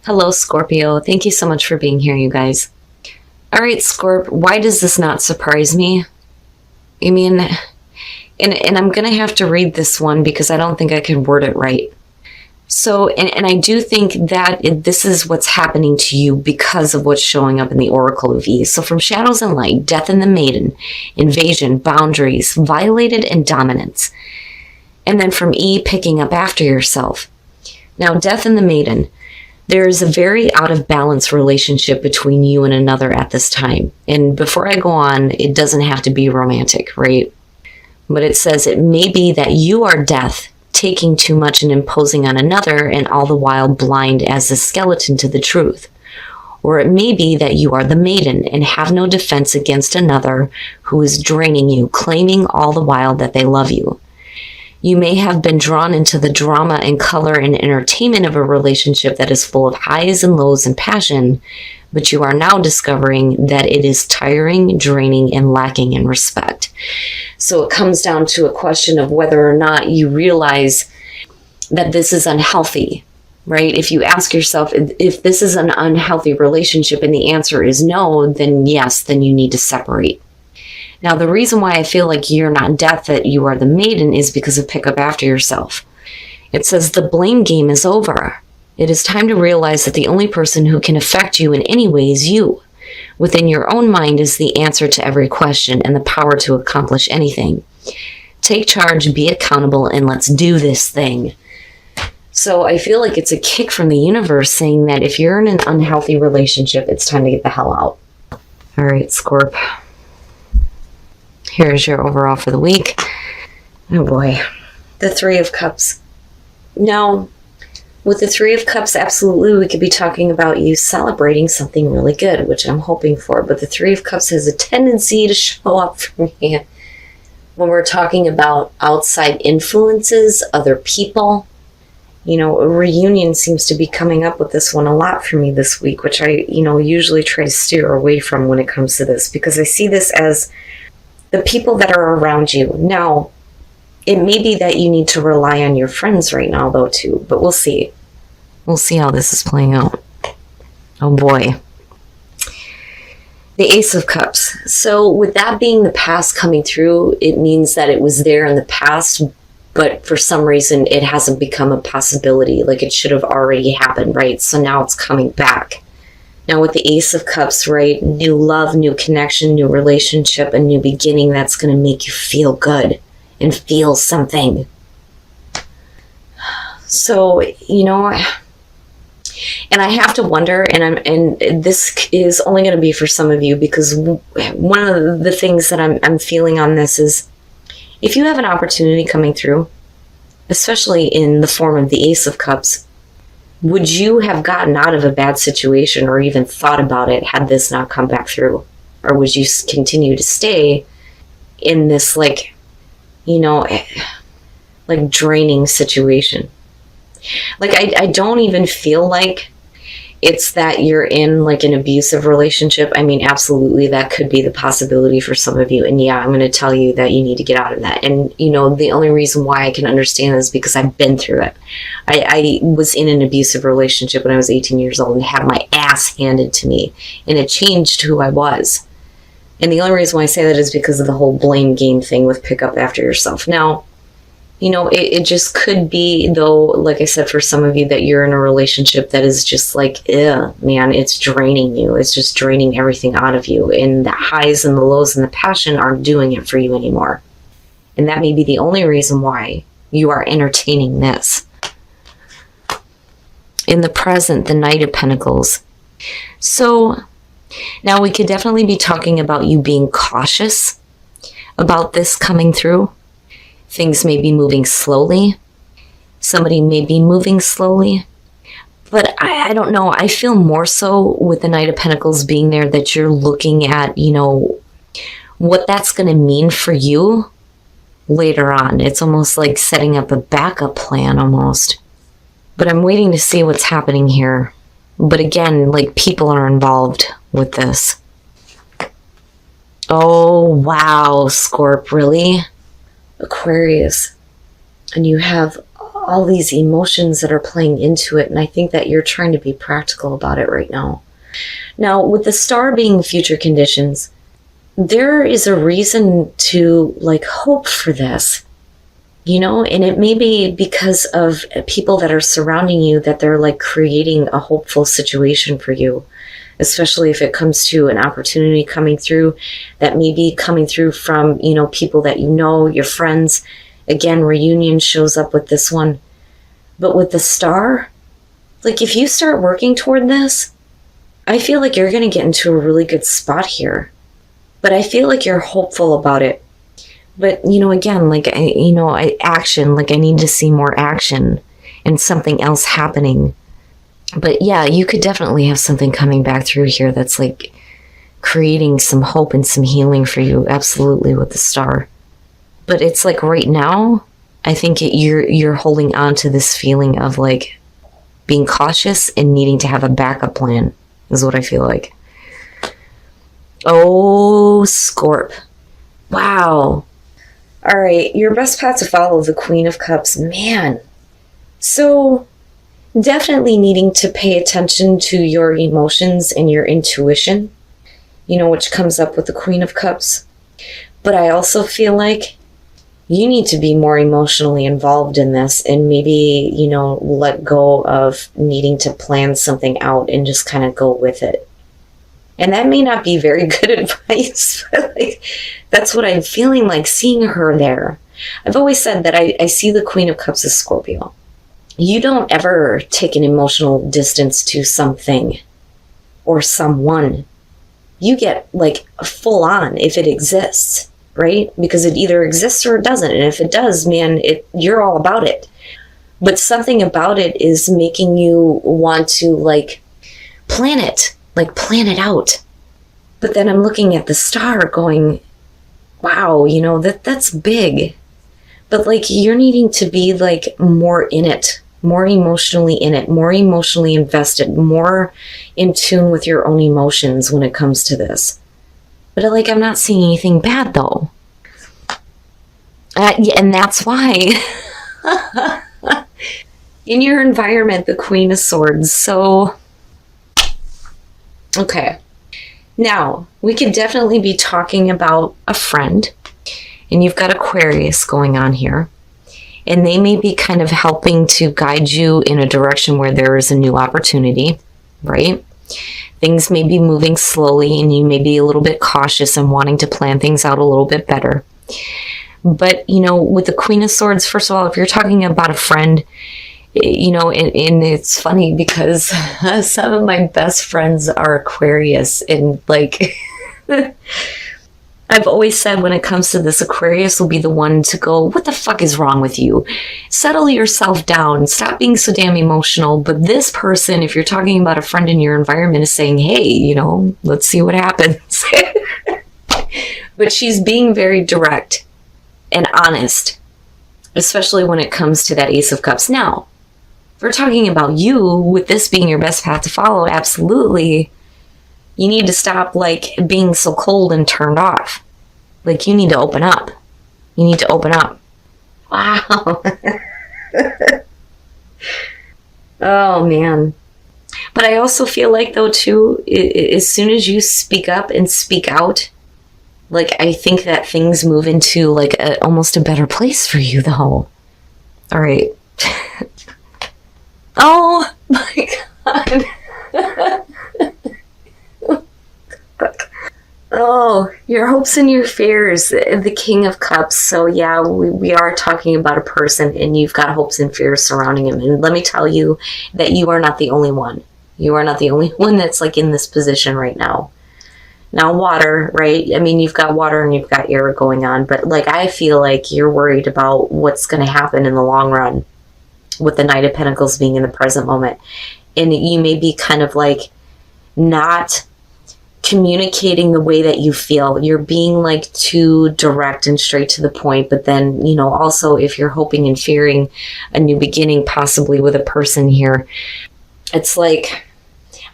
Hello, Scorpio. Thank you so much for being here, you guys. All right, Scorp, why does this not surprise me? I mean, and I'm going to have to read this one because I don't think I can word it right. So, and I do think that this is what's happening to you because of what's showing up in the Oracle of E. So from Shadows and Light, Death and the Maiden, Invasion, Boundaries, Violated, and Dominance. And then from E, Picking Up After Yourself. Now, Death and the Maiden. There is a very out of balance relationship between you and another at this time. And before I go on, it doesn't have to be romantic, right? But it says it may be that you are death, taking too much and imposing on another, and all the while blind as a skeleton to the truth. Or it may be that you are the maiden and have no defense against another who is draining you, claiming all the while that they love you. You may have been drawn into the drama and color and entertainment of a relationship that is full of highs and lows and passion, but you are now discovering that it is tiring, draining, and lacking in respect. So it comes down to a question of whether or not you realize that this is unhealthy, right? If you ask yourself if this is an unhealthy relationship and the answer is no, then yes, then you need to separate. Now, the reason why I feel like you're not death, that you are the maiden, is because of Pick Up After Yourself. It says the blame game is over. It is time to realize that the only person who can affect you in any way is you. Within your own mind is the answer to every question and the power to accomplish anything. Take charge, be accountable, and let's do this thing. So I feel like it's a kick from the universe saying that if you're in an unhealthy relationship, it's time to get the hell out. All right, Scorp. Here's your overall for the week. Oh boy. The Three of Cups. Now, with the Three of Cups, absolutely, we could be talking about you celebrating something really good, which I'm hoping for. But the Three of Cups has a tendency to show up for me when we're talking about outside influences, other people. You know, a reunion seems to be coming up with this one a lot for me this week, which I, usually try to steer away from when it comes to this, because I see this as the people that are around you. Now, it may be that you need to rely on your friends right now, though, too. But we'll see. We'll see how this is playing out. Oh, boy. The Ace of Cups. So with that being the past coming through, it means that it was there in the past, but for some reason it hasn't become a possibility. Like it should have already happened, right? So now it's coming back. Now with the Ace of Cups, right, new love, new connection, new relationship, a new beginning that's going to make you feel good and feel something. So, and I have to wonder, and this is only going to be for some of you, because one of the things that I'm feeling on this is, if you have an opportunity coming through, especially in the form of the Ace of Cups, would you have gotten out of a bad situation or even thought about it had this not come back through? Or would you continue to stay in this, like draining situation? Like, I don't even feel like it's that you're in like an abusive relationship. I mean, absolutely, that could be the possibility for some of you. And yeah, I'm going to tell you that you need to get out of that. And, the only reason why I can understand is because I've been through it. I was in an abusive relationship when I was 18 years old and had my ass handed to me. And it changed who I was. And the only reason why I say that is because of the whole blame game thing with Pick Up After Yourself. Now, it just could be, though, like I said, for some of you, that you're in a relationship that is just like, man, it's draining you. It's just draining everything out of you. And the highs and the lows and the passion aren't doing it for you anymore. And that may be the only reason why you are entertaining this. In the present, the Knight of Pentacles. So now we could definitely be talking about you being cautious about this coming through. Things may be moving slowly. Somebody may be moving slowly. But I don't know. I feel more so with the Knight of Pentacles being there that you're looking at, what that's going to mean for you later on. It's almost like setting up a backup plan almost. But I'm waiting to see what's happening here. But again, like, people are involved with this. Oh, wow, Scorp, really? Aquarius. And you have all these emotions that are playing into it. And I think that you're trying to be practical about it right now. Now, with the star being future conditions, there is a reason to like hope for this, you know, and it may be because of people that are surrounding you, that they're like creating a hopeful situation for you, especially if it comes to an opportunity coming through that may be coming through from, you know, people that you know, your friends. Again, reunion shows up with this one. But with the star, like if you start working toward this, I feel like you're going to get into a really good spot here. But I feel like you're hopeful about it. But, you know, again, like, action, like I need to see more action and something else happening. But yeah, you could definitely have something coming back through here that's like creating some hope and some healing for you. Absolutely, with the star. But it's like right now, I think you're holding on to this feeling of like being cautious and needing to have a backup plan is what I feel like. Oh, Scorp. Wow. All right, your best path to follow, the Queen of Cups. Man. So definitely needing to pay attention to your emotions and your intuition, you know, which comes up with the Queen of Cups. But I also feel like you need to be more emotionally involved in this and maybe, you know, let go of needing to plan something out and just kind of go with it. And that may not be very good advice, but like, that's what I'm feeling like seeing her there. I've always said that I see the Queen of Cups as Scorpio. You don't ever take an emotional distance to something or someone. You get like full on if it exists, right? Because it either exists or it doesn't. And if it does, man, you're all about it. But something about it is making you want to like plan it out. But then I'm looking at the star going, wow, you know, that's big. But like you're needing to be like more in it, more emotionally in it, more emotionally invested, more in tune with your own emotions when it comes to this. But like I'm not seeing anything bad though. And that's why in your environment, the Queen of Swords. So okay, now we could definitely be talking about a friend, and you've got Aquarius going on here, and they may be kind of helping to guide you in a direction where there is a new opportunity, right? Things may be moving slowly, and you may be a little bit cautious and wanting to plan things out a little bit better. But, you know, with the Queen of Swords, first of all, if you're talking about a friend, you know, and it's funny because some of my best friends are Aquarius, and like I've always said when it comes to this, Aquarius will be the one to go, what the fuck is wrong with you? Settle yourself down. Stop being so damn emotional. But this person, if you're talking about a friend in your environment, is saying, hey, you know, let's see what happens. But she's being very direct and honest, especially when it comes to that Ace of Cups. Now, if we're talking about you, with this being your best path to follow, absolutely, you need to stop like being so cold and turned off. Like you need to open up. You need to open up. Wow. Oh man. But I also feel like though too, as soon as you speak up and speak out, like I think that things move into like almost a better place for you though. All right. Oh my God. Oh, your hopes and your fears, the King of Cups. So yeah, we are talking about a person, and you've got hopes and fears surrounding him. And let me tell you that you are not the only one. You are not the only one that's like in this position right now. Now water, right? I mean, you've got water and you've got air going on, but like I feel like you're worried about what's going to happen in the long run with the Knight of Pentacles being in the present moment. And you may be kind of like not communicating the way that you feel. You're being like too direct and straight to the point. But then, you know, also if you're hoping and fearing a new beginning, possibly with a person here, it's like,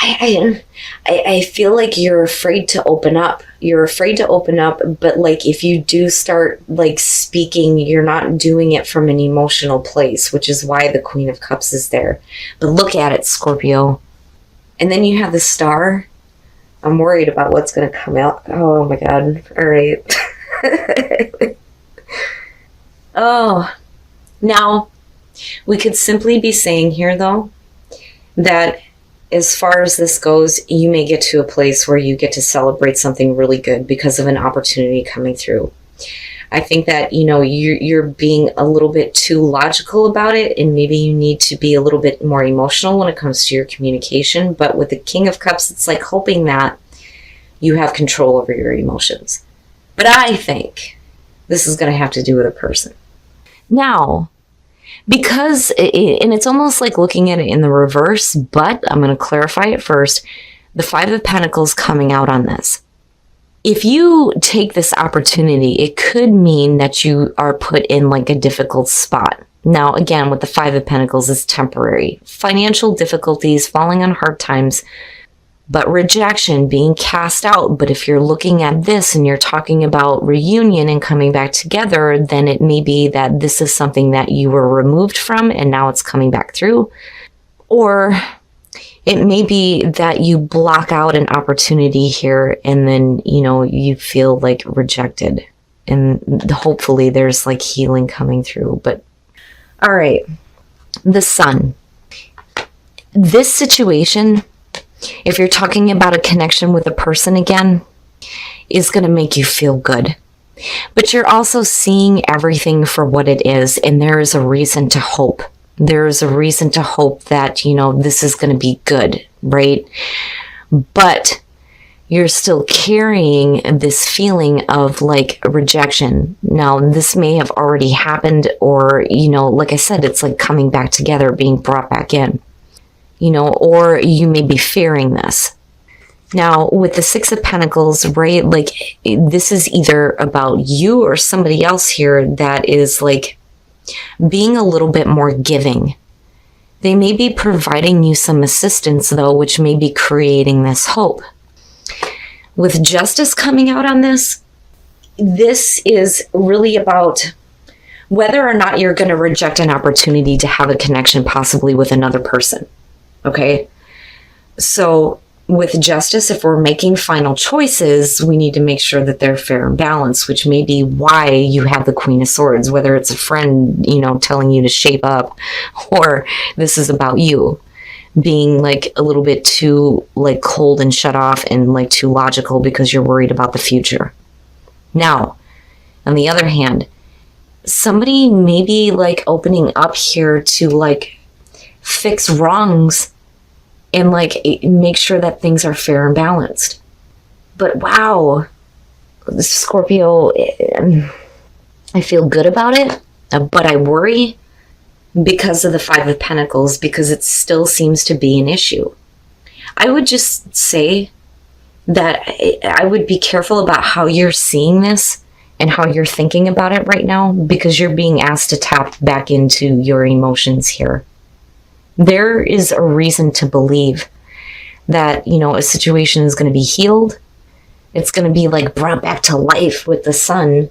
I feel like you're afraid to open up. You're afraid to open up, but like if you do start like speaking, you're not doing it from an emotional place, which is why the Queen of Cups is there. But look at it, Scorpio. And then you have the Star. I'm worried about what's going to come out. Oh my God. All right. Oh, now we could simply be saying here though, that as far as this goes, you may get to a place where you get to celebrate something really good because of an opportunity coming through. I think that, you know, you're being a little bit too logical about it, and maybe you need to be a little bit more emotional when it comes to your communication. But with the King of Cups, it's like hoping that you have control over your emotions. But I think this is going to have to do with a person. Now, because, and it's almost like looking at it in the reverse, but I'm going to clarify it first. The Five of Pentacles coming out on this. If you take this opportunity, it could mean that you are put in like a difficult spot. Now, again, with the Five of Pentacles, it's temporary. Financial difficulties, falling on hard times, but rejection, being cast out. But if you're looking at this and you're talking about reunion and coming back together, then it may be that this is something that you were removed from and now it's coming back through. Or it may be that you block out an opportunity here and then, you know, you feel like rejected. And hopefully there's like healing coming through. But all right, the Sun. This situation, if you're talking about a connection with a person again, is going to make you feel good. But you're also seeing everything for what it is, and there is a reason to hope. There is a reason to hope that, you know, this is going to be good, right? But you're still carrying this feeling of like rejection. Now, this may have already happened, or, you know, like I said, it's like coming back together, being brought back in. You know, or you may be fearing this. Now, with the Six of Pentacles, right, like this is either about you or somebody else here that is like being a little bit more giving. They may be providing you some assistance though, which may be creating this hope. With Justice coming out on this, this is really about whether or not you're going to reject an opportunity to have a connection possibly with another person. Okay, so with Justice, if we're making final choices, we need to make sure that they're fair and balanced, which may be why you have the Queen of Swords, whether it's a friend, you know, telling you to shape up, or this is about you being like a little bit too like cold and shut off and like too logical because you're worried about the future. Now, on the other hand, somebody may be like opening up here to like fix wrongs and like make sure that things are fair and balanced. But wow, Scorpio, I feel good about it, but I worry because of the Five of Pentacles, because it still seems to be an issue. I would just say that I would be careful about how you're seeing this and how you're thinking about it right now, because you're being asked to tap back into your emotions here. There is a reason to believe that, you know, a situation is going to be healed. It's going to be like brought back to life with the Sun.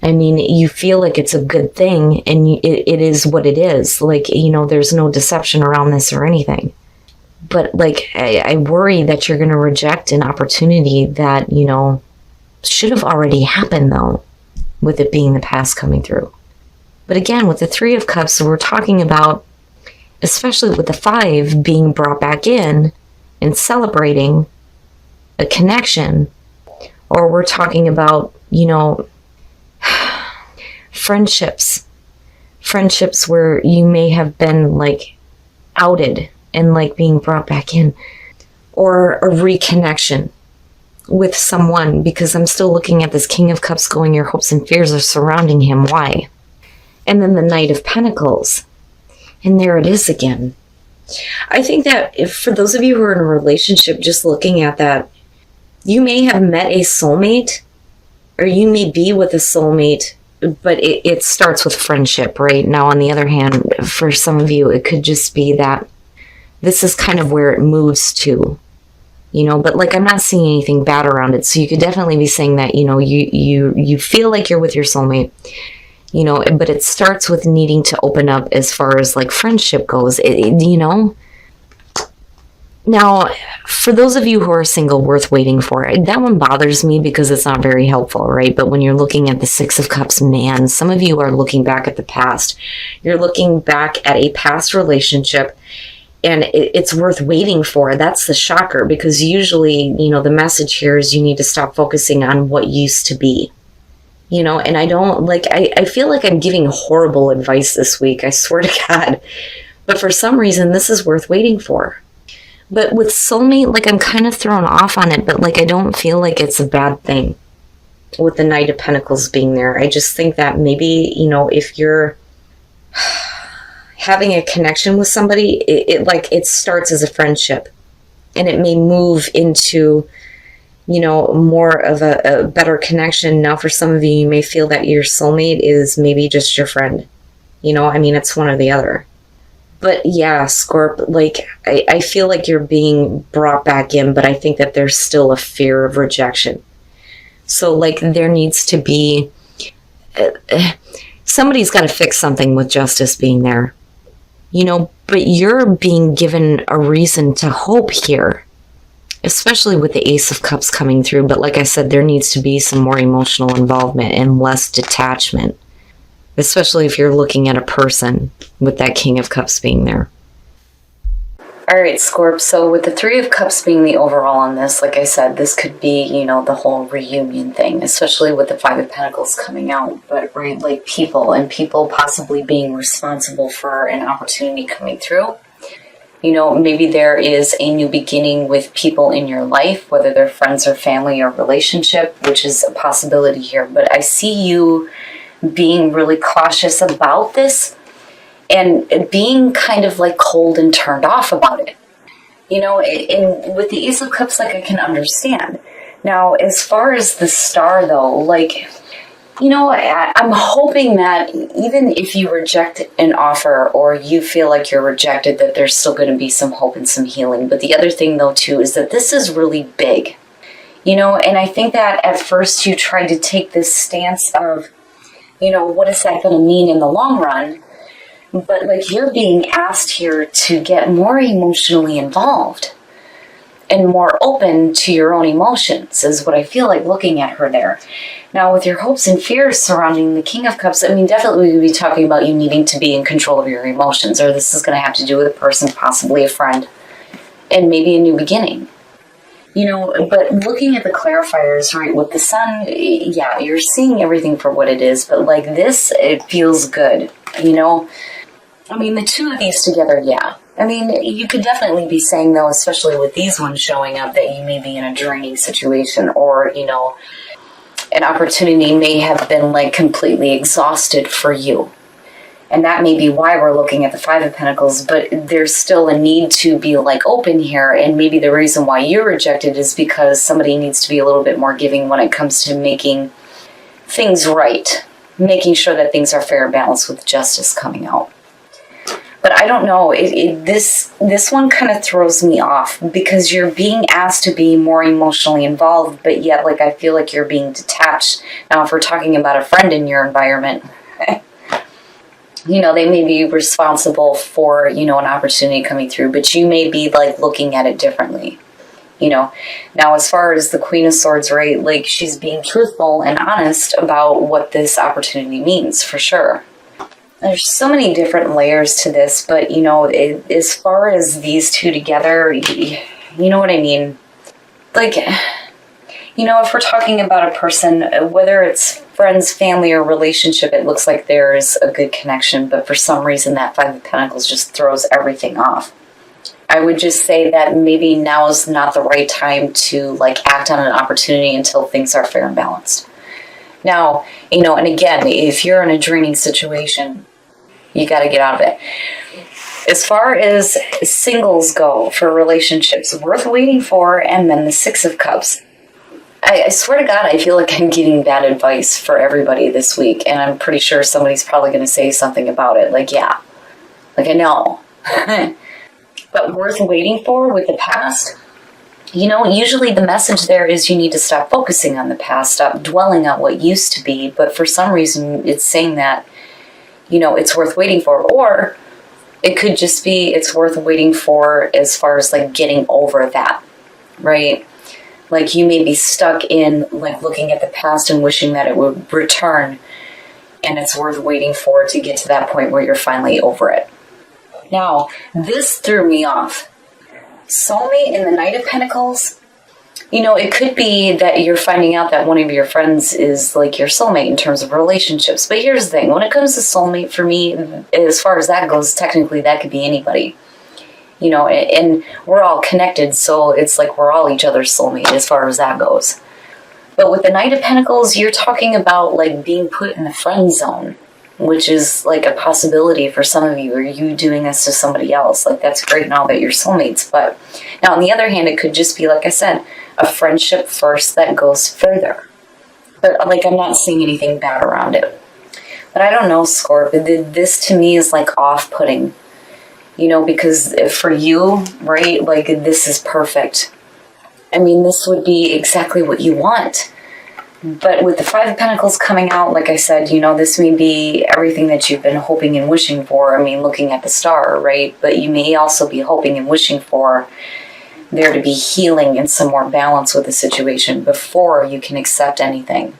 I mean, you feel like it's a good thing, and it is what it is. Like, you know, there's no deception around this or anything. But like, I worry that you're going to reject an opportunity that, you know, should have already happened though, with it being the past coming through. But again, with the Three of Cups, we're talking about, especially with the Five, being brought back in and celebrating a connection. Or we're talking about, you know, friendships where you may have been like outed and like being brought back in, or a reconnection with someone, because I'm still looking at this King of Cups going, your hopes and fears are surrounding him. Why? And then the Knight of Pentacles. And there it is again. I think that if for those of you who are in a relationship, just looking at that, you may have met a soulmate, or you may be with a soulmate, but it starts with friendship, right? Now, on the other hand, for some of you, it could just be that this is kind of where it moves to, you know, but like I'm not seeing anything bad around it. So you could definitely be saying that, you know, you feel like you're with your soulmate, you know, but it starts with needing to open up as far as like friendship goes, you know. Now, for those of you who are single, worth waiting for, that one bothers me because it's not very helpful, right? But when you're looking at the Six of Cups, man, some of you are looking back at the past. You're looking back at a past relationship, and it's worth waiting for. That's the shocker, because usually, you know, the message here is you need to stop focusing on what used to be. You know, and I don't, like, I feel like I'm giving horrible advice this week, I swear to God. But for some reason, this is worth waiting for. But with soulmate, like, I'm kind of thrown off on it, but, like, I don't feel like it's a bad thing with the Knight of Pentacles being there. I just think that maybe, you know, if you're having a connection with somebody, it starts as a friendship. And it may move into, you know, more of a better connection. Now, for some of you, you may feel that your soulmate is maybe just your friend. You know, I mean, it's one or the other. But yeah, Scorp, like, I feel like you're being brought back in, but I think that there's still a fear of rejection. So, like, there needs to be, somebody's got to fix something with Justice being there, you know, but you're being given a reason to hope here, especially with the Ace of Cups coming through. But like I said, there needs to be some more emotional involvement and less detachment, especially if you're looking at a person with that King of Cups being there. All right, Scorp, so with the Three of Cups being the overall on this, like I said, this could be, you know, the whole reunion thing, especially with the Five of Pentacles coming out. But, right, like people, and people possibly being responsible for an opportunity coming through. You know, maybe there is a new beginning with people in your life, whether they're friends or family or relationship, which is a possibility here. But I see you being really cautious about this and being kind of like cold and turned off about it. You know, and with the Ace of Cups, like, I can understand. Now, as far as the Star, though, like, you know, I'm hoping that even if you reject an offer or you feel like you're rejected, that there's still going to be some hope and some healing. But the other thing, though, too, is that this is really big. You know, and I think that at first you tried to take this stance of, you know, what is that going to mean in the long run? But, like, you're being asked here to get more emotionally involved and more open to your own emotions is what I feel like looking at her there. Now, with your hopes and fears surrounding the King of Cups, I mean, definitely we'd be talking about you needing to be in control of your emotions, or this is going to have to do with a person, possibly a friend, and maybe a new beginning. You know, but looking at the clarifiers, right, with the Sun, yeah, you're seeing everything for what it is, but like this, it feels good, you know? I mean, the two of these together, yeah. I mean, you could definitely be saying, though, especially with these ones showing up, that you may be in a draining situation, or, you know, an opportunity may have been, like, completely exhausted for you. And that may be why we're looking at the Five of Pentacles, but there's still a need to be, like, open here, and maybe the reason why you're rejected is because somebody needs to be a little bit more giving when it comes to making things right, making sure that things are fair and balanced with Justice coming out. But I don't know, this one kind of throws me off, because you're being asked to be more emotionally involved, but yet, like, I feel like you're being detached. Now, if we're talking about a friend in your environment, you know, they may be responsible for, you know, an opportunity coming through, but you may be, like, looking at it differently, you know. Now, as far as the Queen of Swords, right, like, she's being truthful and honest about what this opportunity means, for sure. There's so many different layers to this, but, you know, as far as these two together, you know what I mean? Like, you know, if we're talking about a person, whether it's friends, family, or relationship, it looks like there's a good connection, but for some reason that Five of Pentacles just throws everything off. I would just say that maybe now is not the right time to, like, act on an opportunity until things are fair and balanced. Now, you know, and again, if you're in a draining situation, you got to get out of it. As far as singles go for relationships, worth waiting for, and then the Six of Cups. I swear to God, I feel like I'm giving bad advice for everybody this week, and I'm pretty sure somebody's probably going to say something about it. Like, yeah, like, I know. But but worth waiting for with the past, usually the message there is you need to stop focusing on the past, stop dwelling on what used to be. But for some reason, it's saying that, it's worth waiting for. Or it could just be it's worth waiting for as far as like getting over that, right? Like you may be stuck in like looking at the past and wishing that it would return. And it's worth waiting for to get to that point where you're finally over it. Now, this threw me off. Soulmate in the Knight of Pentacles. It could be that you're finding out that one of your friends is like your soulmate in terms of relationships. But here's the thing. When it comes to soulmate, for me, as far as that goes, technically that could be anybody. And we're all connected, so it's like we're all each other's soulmate as far as that goes. But with the Knight of Pentacles, you're talking about like being put in the friend zone, which is like a possibility for some of you, or you doing this to somebody else. Like that's great and all that you're soulmates. But now on the other hand, it could just be, like I said, a friendship first that goes further. But like I'm not seeing anything bad around it. But I don't know, Scorp. This to me is like off-putting. Because for you, right, like this is perfect. I mean, this would be exactly what you want. But with the Five of Pentacles coming out, like I said, this may be everything that you've been hoping and wishing for. I mean, looking at the star, right? But you may also be hoping and wishing for there to be healing and some more balance with the situation before you can accept anything.